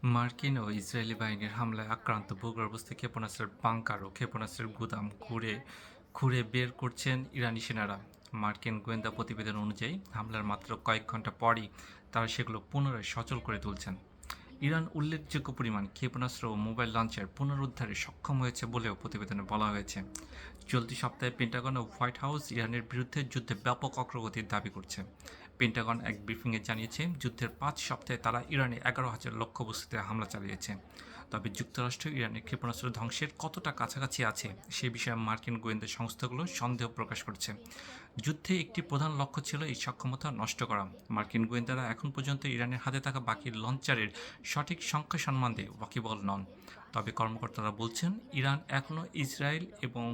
মার্কিন ও ইসরায়েলি বাহিনীর হামলায় আক্রান্ত ভূগর্ভস্থ ক্ষেপণাস্ত্রের বাংকার ও ক্ষেপণাস্ত্রের গুদাম খুঁড়ে বের করছেন ইরানি সেনারা। মার্কিন গোয়েন্দা প্রতিবেদন অনুযায়ী হামলার মাত্র কয়েক ঘন্টা পরই তারা সেগুলো পুনরায় সচল করে তুলছেন। ইরান উল্লেখযোগ্য পরিমাণ ক্ষেপণাস্ত্র ও মোবাইল লঞ্চার পুনরুদ্ধারে সক্ষম হয়েছে বলেও প্রতিবেদনে বলা হয়েছে। চলতি সপ্তাহে পেন্টাগন ও হোয়াইট হাউস ইরানের বিরুদ্ধে যুদ্ধে ব্যাপক অগ্রগতির দাবি করছে। পেন্টাগন এক ব্রিফিংয়ে জানিয়েছে, যুদ্ধের ৫ সপ্তাহে তারা ইরানে ১১,০০০ লক্ষ্যবস্তুতে হামলা চালিয়েছে। তবে যুক্তরাষ্ট্র ইরানের ক্ষেপণাস্ত্র ধ্বংসের কতটা কাছাকাছি আছে সে বিষয়ে মার্কিন গোয়েন্দা সংস্থাগুলো সন্দেহ প্রকাশ করছে। যুদ্ধে একটি প্রধান লক্ষ্য ছিল এই সক্ষমতা নষ্ট করা। মার্কিন গোয়েন্দারা এখন পর্যন্ত ইরানের হাতে থাকা বাকি লঞ্চারের সঠিক সংখ্যা সম্বন্ধে ওয়াকিবহাল নন। তবে কর্মকর্তারা বলছেন, ইরান এখনও ইসরায়েল এবং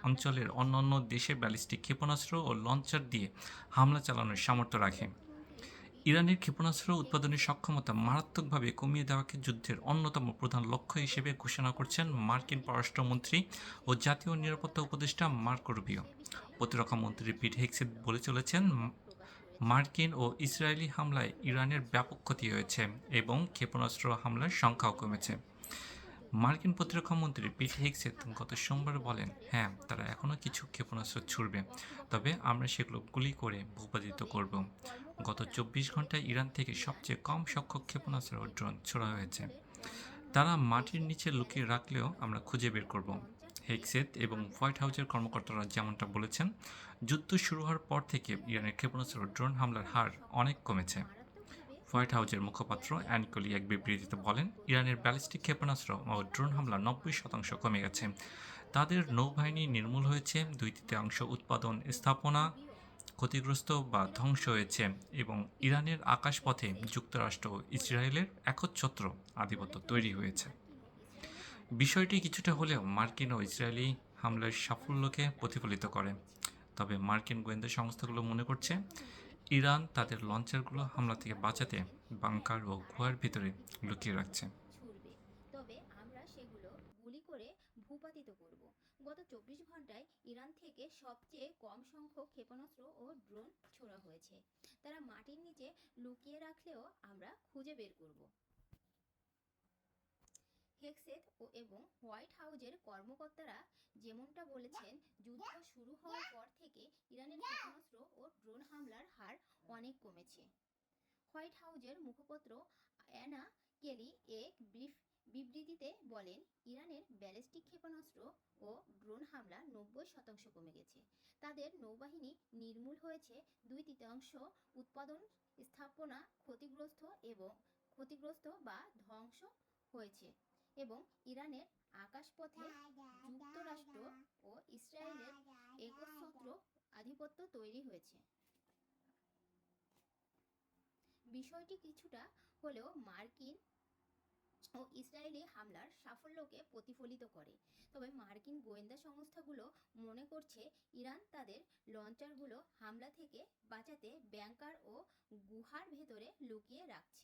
অঞ্চলের অন্যান্য দেশে ব্যালিস্টিক ক্ষেপণাস্ত্র ও লঞ্চার দিয়ে হামলা চালানোর সামর্থ্য রাখে। ইরানের ক্ষেপণাস্ত্র উৎপাদনের সক্ষমতা মারাত্মকভাবে কমিয়ে দেওয়াকে যুদ্ধের অন্যতম প্রধান লক্ষ্য হিসেবে ঘোষণা করছেন মার্কিন পররাষ্ট্রমন্ত্রী ও জাতীয় নিরাপত্তা উপদেষ্টা মার্কো রুবিও। প্রতিরক্ষা মন্ত্রী পিট হেগসেথ বলে চলেছেন, মার্কিন ও ইসরায়েলি হামলায় ইরানের ব্যাপক ক্ষতি হয়েছে এবং ক্ষেপণাস্ত্র হামলার সংখ্যাও কমেছে। মার্কিন প্রতিরক্ষা মন্ত্রী পিট হেগসেথ গত সোমবার বলেন, হ্যাঁ, তারা এখনও কিছু ক্ষেপণাস্ত্র ছুড়বে, তবে আমরা সেগুলো গুলি করে ভূপাতিত করব। গত ২৪ ঘন্টায় ইরান থেকে সবচেয়ে কম সংখ্যক ক্ষেপণাস্ত্র ও ড্রোন ছোড়া হয়েছে। তারা মাটির নিচে লুকিয়ে রাখলেও আমরা খুঁজে বের করব। হেগসেথ এবং হোয়াইট হাউসের কর্মকর্তারা যেমনটা বলেছেন, যুদ্ধ শুরু হওয়ার পর থেকে ইরানের ক্ষেপণাস্ত্র ও ড্রোন হামলার হার অনেক কমেছে। হোয়াইট হাউসের মুখপাত্র অ্যানিকলি এক বিবৃতিতে বলেন, ইরানের ব্যালিস্টিক ক্ষেপণাস্ত্র ও ড্রোন হামলা ৯০% কমে গেছে। তাদের নৌবাহিনী নির্মূল হয়েছে, ২/৩ উৎপাদন স্থাপনা ক্ষতিগ্রস্ত বা ধ্বংস হয়েছে এবং ইরানের আকাশপথে যুক্তরাষ্ট্র ও ইসরায়েলের একচ্ছত্র আধিপত্য তৈরি হয়েছে। বিষয়টি কিছুটা হলেও মার্কিন ও ইসরায়েলি হামলার সাফল্যকে প্রতিফলিত করে। তবে মার্কিন গোয়েন্দা সংস্থাগুলো মনে করছে, ইরান তাদের লঞ্চারগুলো হামলা থেকে বাঁচাতে বাংকার ও গুহার ভিতরে লুকিয়ে রাখছে। ছুড়বে, তবে আমরা সেগুলো গুলি করে ভূপাতিত করব। গত ২৪ ঘন্টায় ইরান থেকে সবচেয়ে কম সংখ্যক ক্ষেপণাস্ত্র ও ড্রোন ছোড়া হয়েছে। তারা মাটির নিচে লুকিয়ে রাখলেও আমরা খুঁজে বের করব। হেগসেথ এবং হোয়াইট হাউজের কর্মকর্তারা যেমনটা বলেছেন, যুদ্ধ শুরু হওয়ার পর থেকে ইরানের ক্ষেপণাস্ত্র ও ড্রোন হামলার হার অনেক কমেছে। হোয়াইট হাউজের মুখপাত্র অ্যানা কেলি এক বিবৃতিতে বলেন, ইরানের ব্যালিস্টিক ক্ষেপণাস্ত্র ও ড্রোন হামলা ৯০% কমে গেছে। তাদের নৌবাহিনী নির্মূল হয়েছে, ২/৩ উৎপাদন স্থাপনা ক্ষতিগ্রস্ত বা ধ্বংস হয়েছে এবং ইরানের আকাশপথে যুক্তরাষ্ট্র ও ইসরায়েলের একচ্ছত্র আধিপত্য তৈরি হয়েছে। বিষয়টি কিছুটা হলেও মার্কিন ও ইসরায়েলি হামলার সাফল্যকে প্রতিফলিত করে। তবে মার্কিন গোয়েন্দা সংস্থাগুলো মনে করছে, ইরান তাদের লঞ্চারগুলো হামলা থেকে বাঁচাতে ব্যাংকার ও গুহার ভেতরে লুকিয়ে রাখছে।